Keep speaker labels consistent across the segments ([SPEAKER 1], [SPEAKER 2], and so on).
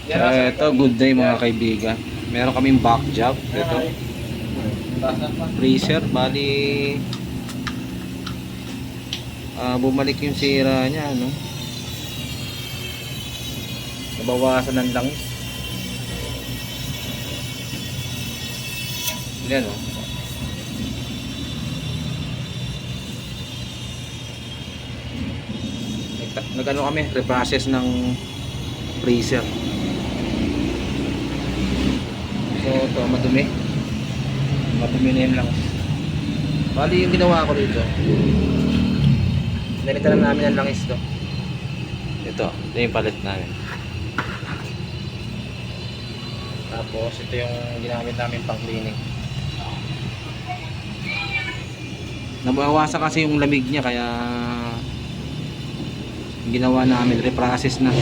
[SPEAKER 1] Ito, good day mga kaibigan. Meron kaming back job. Ito, freezer. Bali, bumalik yung sira niya, no? Nabawasan ng langis. Yan, oh. Nagano kami, reprocess ng freezer. So, ito, madumi. Madumi na yun lang. Bali, yung ginawa ko dito, nilitaran namin ang langis to. Ito yung palit namin. Tapos, ito yung ginamit namin pang cleaning. Nabawasan kasi yung lamig niya, kaya ginawa namin, reprocess na.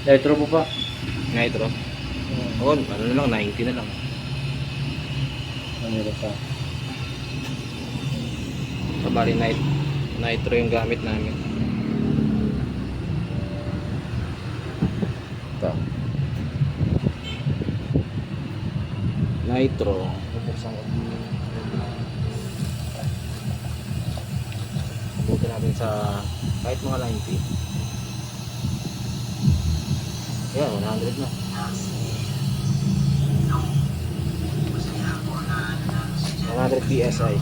[SPEAKER 2] Nitro mo pa?
[SPEAKER 1] Nitro. Oo, ano na lang, 90 na lang.
[SPEAKER 2] Ano pa?
[SPEAKER 1] So, bali nitro yung gamit namin. Ito. Nitro. Bubuksan ko. Bukin natin sa kahit mga 90. Ayan, 100 na. 100 PSI.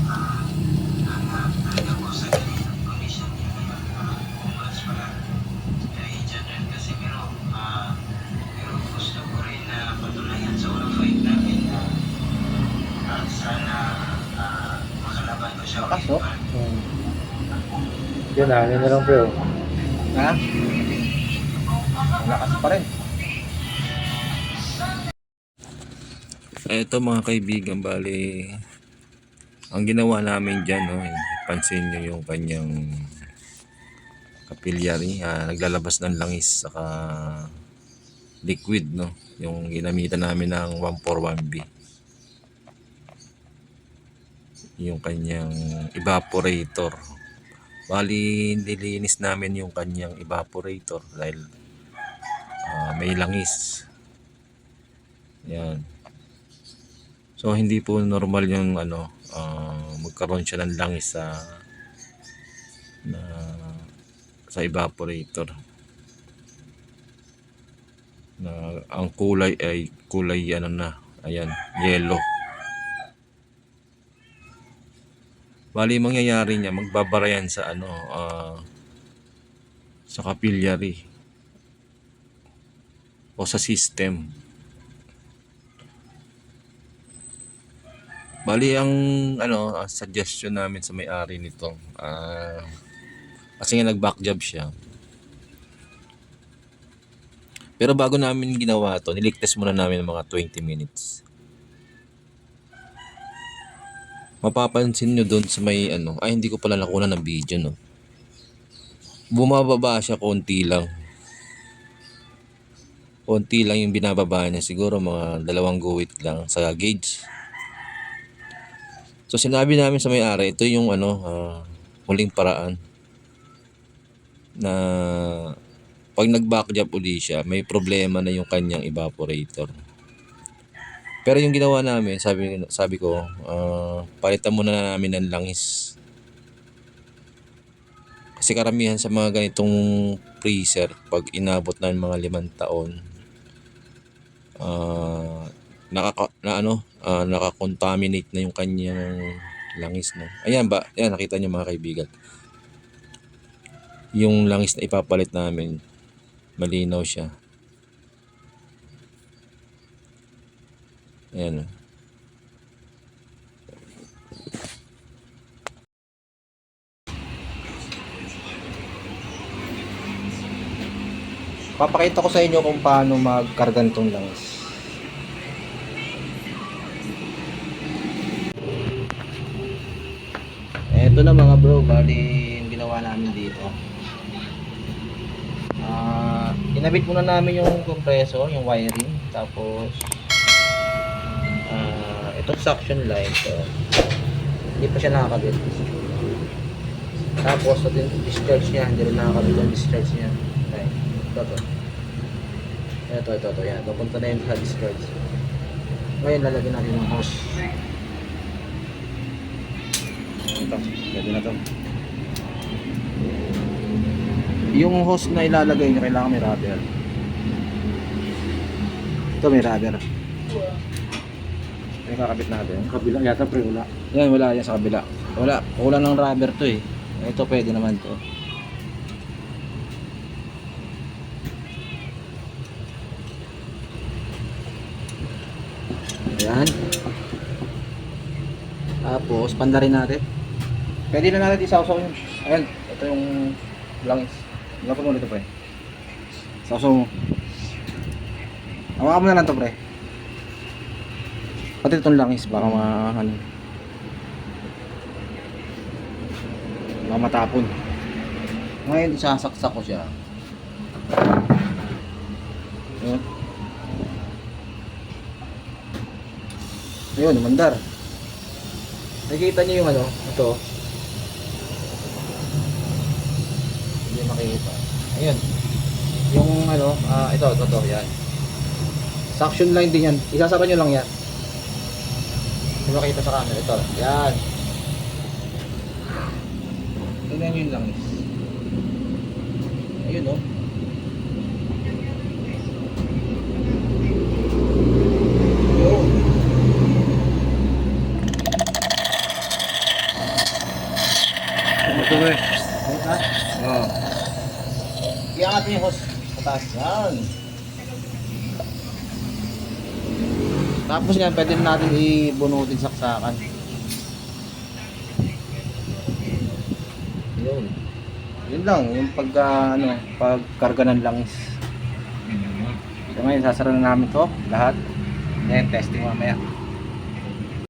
[SPEAKER 1] Lakas, no?
[SPEAKER 2] Yun na, yun na lang bro.
[SPEAKER 1] Ha? Lakas pa rin. Ito mga kaibigan, bali ang ginawa namin dyan, no, pansin nyo yung kanyang capillary, naglalabas ng langis saka liquid, no, yung ginamitan namin ng 141B, yung kanyang evaporator. Bali nilinis namin yung kanyang evaporator dahil may langis. Yan. So hindi po normal yung magkaroon siya ng langis sa evaporator. Na ang kulay ay kulay ano na, ayan, yellow. Bali mangyayari niya, magbabara yan sa sa capillary o sa system. Bali ang suggestion namin sa may-ari nito, kasi nga nag-back job siya. Pero bago namin ginawa to, niligtas muna namin ng mga 20 minutes. Mapapansin nyo doon sa may hindi ko pala nakuha ng video, no. Bumababa siya konti lang. Konti lang yung binababa niya, siguro mga 2 guhit lang sa gauge. So sinabi namin sa may-ari, ito yung huling paraan na pag nag-back job uli siya, may problema na yung kanyang evaporator. Pero yung ginawa namin, sabi ko, palitan muna na namin ng langis. Kasi karamihan sa mga ganitong freezer, pag inabot na ng mga 5 taon, nakakontaminate na yung kanyang langis, no. Ayan ba? Ayan, nakita niyo mga kaibigan. Yung langis na ipapalit namin, malinaw siya. Ayan. Papakita ko sa inyo kung paano magkarga nitong langis. Eto na mga bro, bali yung ginawa namin dito. Inabit muna namin yung compressor, yung wiring, tapos itong suction line, so hindi pa siya nakakabit.
[SPEAKER 3] Tapos ito yung discharge niya, hindi rin nakakabit yung discharge niya. Okay. Ito. Yan. Papunta na yun sa discharge. Ngayon lalagyan natin ng hose. Ito, pwede na to. Yung hose na ilalagay nyo, kailangan may rubber. Ito may rubber. Yung kakabit natin.
[SPEAKER 2] Kabila yata pre, wala.
[SPEAKER 3] Yan, wala yan sa kabila. Wala, kulang ng rubber to eh. Ito pwede naman to. Ayan. Tapos, pandarin natin. Pwede na natin isawsaw yun. Ayan, ito yung langis. Gapon mo nito pre. Sausaw mo. Hawakan mo na lang to pre. Pati itong langis, baka ano. Baka matapon. Ngayon, isasaksak ko siya. Ayan. Ayun, mandar. Nakikita niyo yung ano, ito. Hindi makikita. Ayun. Yung ano, ito, yan. Suction line din yan. Isasara nyo lang yan. Hindi makita sa camera. Ito, yan. Tingnan nyo yung langis. Ayun, oh. Ayun.
[SPEAKER 2] Ito pre.
[SPEAKER 3] Oo. Iangat niyo yung hose sa taas. Yan. Tapos yan, pwede na natin ibunutin saksakan. Yun. Yun lang, yung pagkarga ng langis. So ngayon, sasara na namin to lahat. Then, testing mamaya.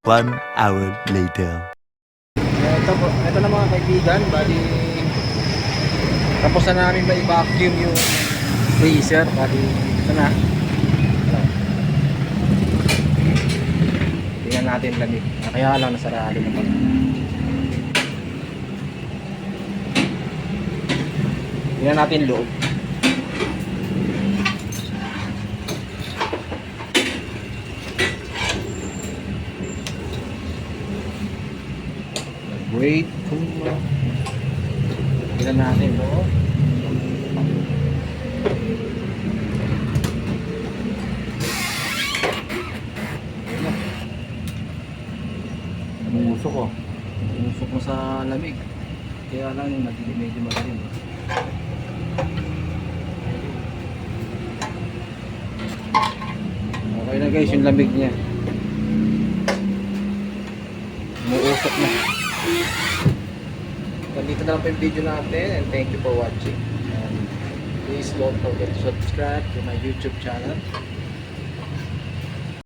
[SPEAKER 4] 1 hour later.
[SPEAKER 3] Ito na mga kaibigan, bali tapos na namin ma-vacuum yung freezer, bali ito na. Tingnan natin lamig. Kaya lang nasarado na pala. Tingnan natin loob. Wait kung tingnan natin loob. Umusok ko. Umusok mo sa lamig. Kaya lang yung medyo madilim. Okay na guys yung lamig niya. Umuusok na. Nandito na lang po yung video natin and thank you for watching. And please don't forget to subscribe to my YouTube channel.